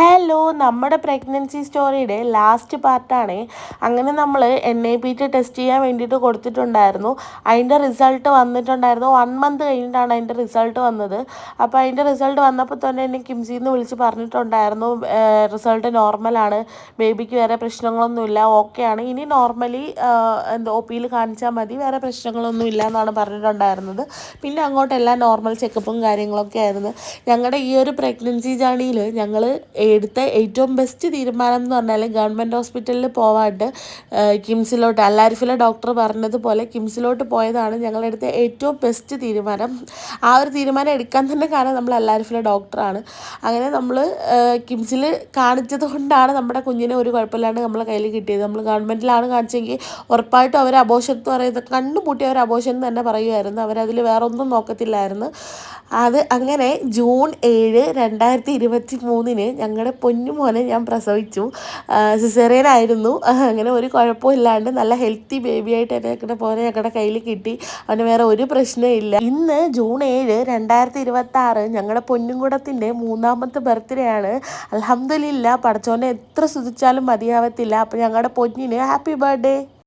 Hello, നമ്മുടെ pregnancy സ്റ്റോറിയുടെ last പാർട്ടാണ്. അങ്ങനെ നമ്മൾ NIPT ടെസ്റ്റ് ചെയ്യാൻ വേണ്ടിയിട്ട് കൊടുത്തിട്ടുണ്ടായിരുന്നു. അതിൻ്റെ റിസൾട്ട് വന്നിട്ടുണ്ടായിരുന്നു. 1 മന്ത് കഴിഞ്ഞിട്ടാണ് അതിൻ്റെ റിസൾട്ട് വന്നത്. അപ്പോൾ അതിൻ്റെ റിസൾട്ട് വന്നപ്പോൾ തന്നെ എന്നെ കിംസിയിൽ നിന്ന് വിളിച്ച് പറഞ്ഞിട്ടുണ്ടായിരുന്നു, റിസൾട്ട് നോർമലാണ്, ബേബിക്ക് വേറെ പ്രശ്നങ്ങളൊന്നുമില്ല, ഓക്കെയാണ്, ഇനി നോർമലി OP-യിൽ കാണിച്ചാൽ മതി, വേറെ പ്രശ്നങ്ങളൊന്നും ഇല്ല എന്നാണ് പറഞ്ഞിട്ടുണ്ടായിരുന്നത്. പിന്നെ അങ്ങോട്ടെല്ലാം നോർമൽ ചെക്കപ്പും കാര്യങ്ങളൊക്കെ ആയിരുന്നു. ഞങ്ങളുടെ ഈ ഒരു പ്രഗ്നൻസി ജേണിയിൽ ഞങ്ങൾ എടുത്ത ഏറ്റവും ബെസ്റ്റ് തീരുമാനം എന്ന് പറഞ്ഞാൽ ഗവൺമെൻറ് ഹോസ്പിറ്റലിൽ പോവാണ്ട് കിംസിലോട്ട്, അല്ലാരിഫിലെ ഡോക്ടർ പറഞ്ഞതുപോലെ കിംസിലോട്ട് പോയതാണ് ഞങ്ങളെടുത്ത ഏറ്റവും ബെസ്റ്റ് തീരുമാനം. ആ ഒരു തീരുമാനം എടുക്കാൻ തന്നെ കാരണം നമ്മൾ അല്ലാരിഫിലെ ഡോക്ടറാണ്. അങ്ങനെ നമ്മൾ കിംസിൽ കാണിച്ചത് കൊണ്ടാണ് നമ്മുടെ കുഞ്ഞിനെ ഒരു കുഴപ്പമില്ലാണ്ട് നമ്മളെ കയ്യിൽ കിട്ടിയത്. നമ്മൾ ഗവൺമെൻറ്റിലാണ് കാണിച്ചെങ്കിൽ ഉറപ്പായിട്ടും അവർ അബോഷൻ എന്ന് പറയുന്നത് കണ്ണുപൂട്ടി അവർ അബോഷൻ എന്ന് തന്നെ പറയുമായിരുന്നു. അവരതിൽ വേറെ ഒന്നും നോക്കത്തില്ലായിരുന്നു. അത് അങ്ങനെ ജൂൺ 7, 2023 ഞങ്ങളുടെ പൊന്നുമോനെ ഞാൻ പ്രസവിച്ചു. സിസേറിയനായിരുന്നു. അങ്ങനെ ഒരു കുഴപ്പമില്ലാണ്ട് നല്ല ഹെൽത്തി ബേബിയായിട്ട് എന്നെ പോലെ ഞങ്ങളുടെ കയ്യിൽ കിട്ടി. അവന് വേറെ ഒരു പ്രശ്നമില്ല. ഇന്ന് ജൂൺ 7, 2026 ഞങ്ങളുടെ പൊന്നുംകുടത്തിൻ്റെ 3ാമത്തെ ബർത്ത്ഡേ ആണ്. അൽഹംദുലില്ലാ, പടച്ചോനെ എത്ര സ്തുതിച്ചാലും മതിയാവത്തില്ല. അപ്പോൾ ഞങ്ങളുടെ പൊന്നിന് ഹാപ്പി ബർത്ത്ഡേ.